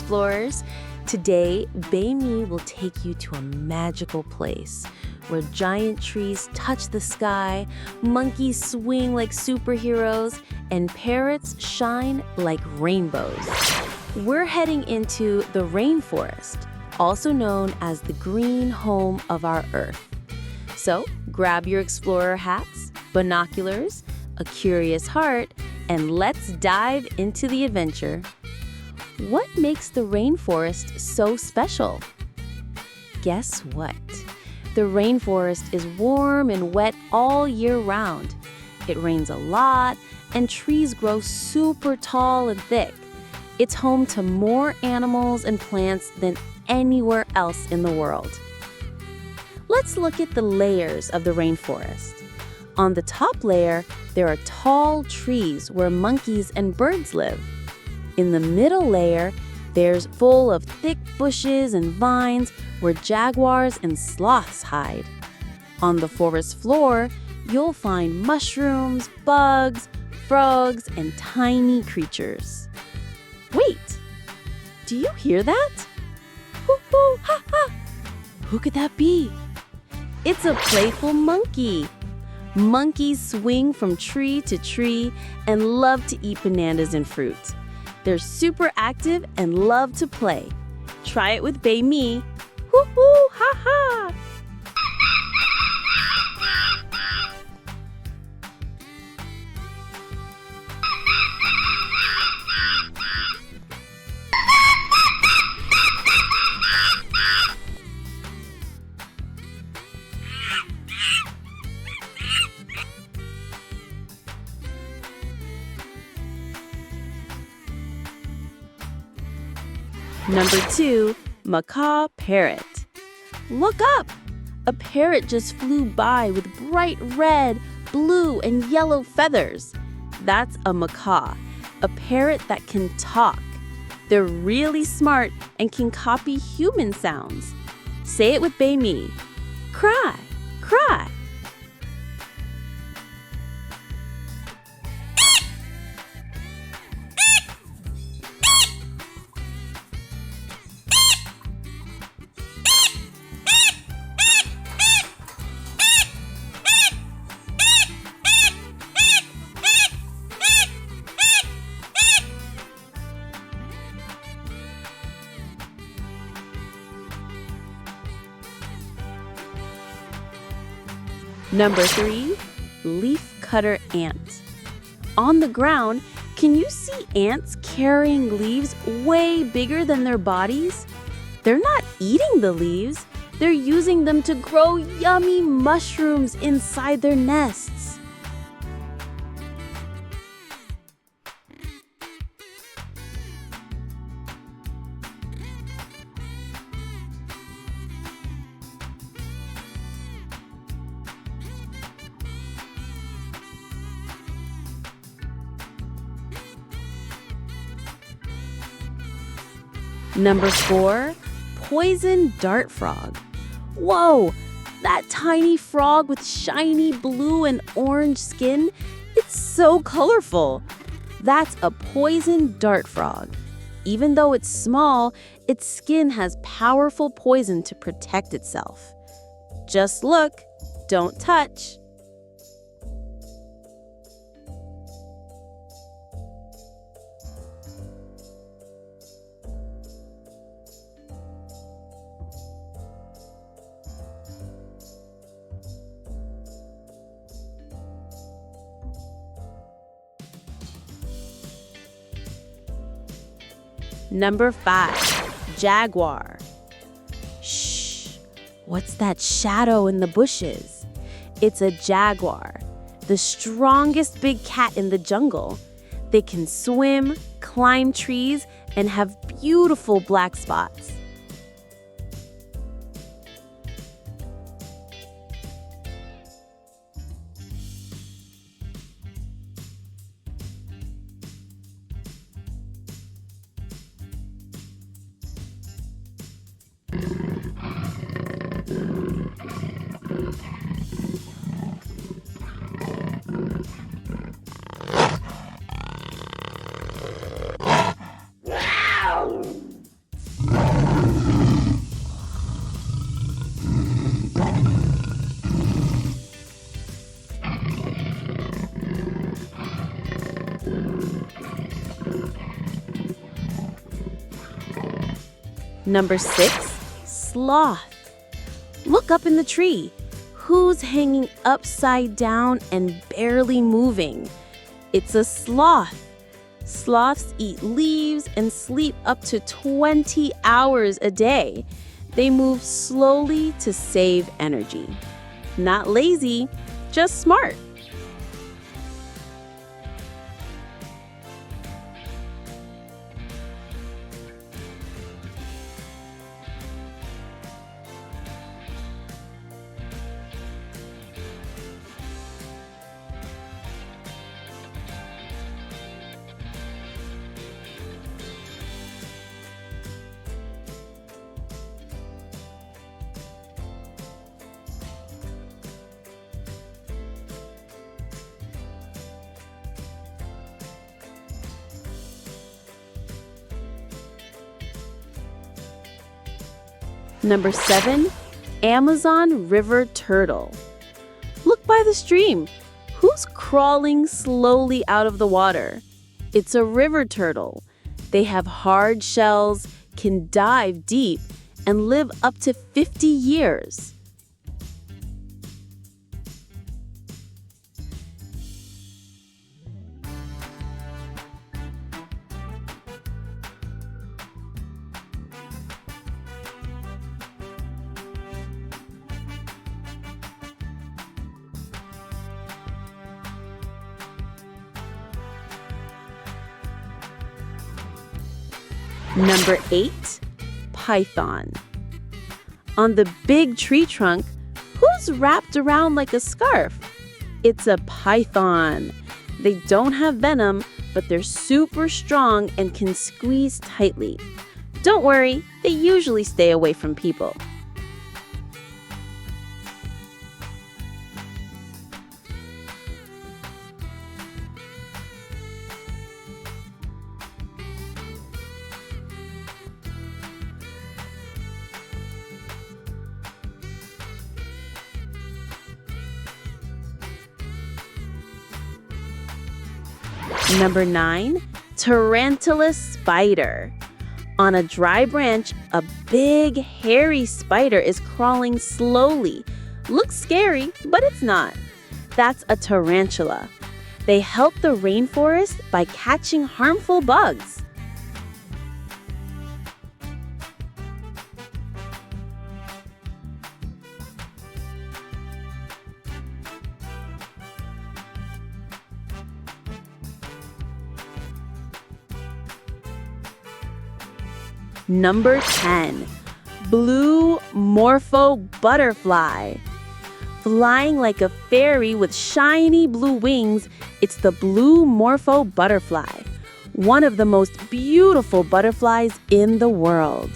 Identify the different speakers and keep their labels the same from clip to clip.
Speaker 1: explorers. Today, BeMi will take you to a magical place where giant trees touch the sky, monkeys swing like superheroes, and parrots shine like rainbows. We're heading into the rainforest, also known as the green home of our Earth. So, grab your explorer hats, binoculars, a curious heart, and let's dive into the adventure. What makes the rainforest so special? Guess what? The rainforest is warm and wet all year round. It rains a lot, and trees grow super tall and thick. It's home to more animals and plants than anywhere else in the world. Let's look at the layers of the rainforest. On the top layer, there are tall trees where monkeys and birds live. In the middle layer, there's full of thick bushes and vines where jaguars and sloths hide. On the forest floor, you'll find mushrooms, bugs, frogs, and tiny creatures. Wait, do you hear that? Hoo-hoo, ha-ha! Who could that be? It's a playful monkey. Monkeys swing from tree to tree and love to eat bananas and fruit. They're super active and love to play. Try it with BeMi. Hoo-hoo, ha-ha! Number 2, macaw parrot. Look up! A parrot just flew by with bright red, blue, and yellow feathers. That's a macaw, a parrot that can talk. They're really smart and can copy human sounds. Say it with BeMi. Cry, cry. Number 3, leafcutter ant. On the ground, can you see ants carrying leaves way bigger than their bodies? They're not eating the leaves. They're using them to grow yummy mushrooms inside their nests. Number 4, poison dart frog. Whoa, that tiny frog with shiny blue and orange skin, it's so colorful. That's a poison dart frog. Even though it's small, its skin has powerful poison to protect itself. Just look, don't touch. Number 5, jaguar. Shh, what's that shadow in the bushes? It's a jaguar, the strongest big cat in the jungle. They can swim, climb trees, and have beautiful black spots. Number 6, sloth. Look up in the tree. Who's hanging upside down and barely moving? It's a sloth. Sloths eat leaves and sleep up to 20 hours a day. They move slowly to save energy. Not lazy, just smart. Number 7, Amazon river turtle. Look by the stream. Who's crawling slowly out of the water? It's a river turtle. They have hard shells, can dive deep, and live up to 50 years. Number 8, python. On the big tree trunk, who's wrapped around like a scarf? It's a python. They don't have venom, but they're super strong and can squeeze tightly. Don't worry, they usually stay away from people. Number 9, tarantula spider. On a dry branch, a big, hairy spider is crawling slowly. Looks scary, but it's not. That's a tarantula. They help the rainforest by catching harmful bugs. Number 10, Bluemorpho Butterfly. Flying like a fairy with shiny blue wings, it's the Bluemorpho Butterfly, one of the most beautiful butterflies in the world.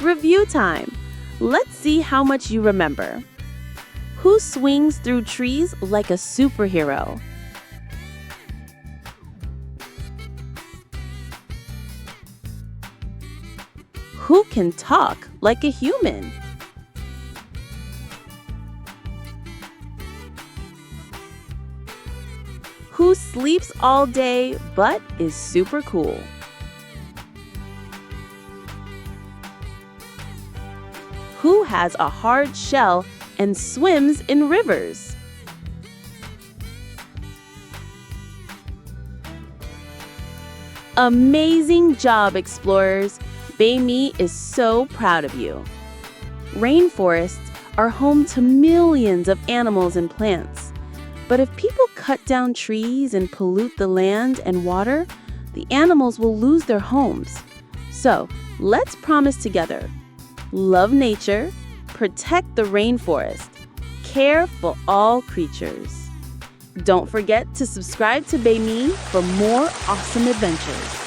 Speaker 1: Review time. Let's see how much you remember. Who swings through trees like a superhero? Who can talk like a human? Who sleeps all day but is super cool? Who has a hard shell and swims in rivers? Amazing job, explorers! BeMi is so proud of you. Rainforests are home to millions of animals and plants. But if people cut down trees and pollute the land and water, the animals will lose their homes. So let's promise together. Love nature, protect the rainforest, care for all creatures. Don't forget to subscribe to BeMi for more awesome adventures.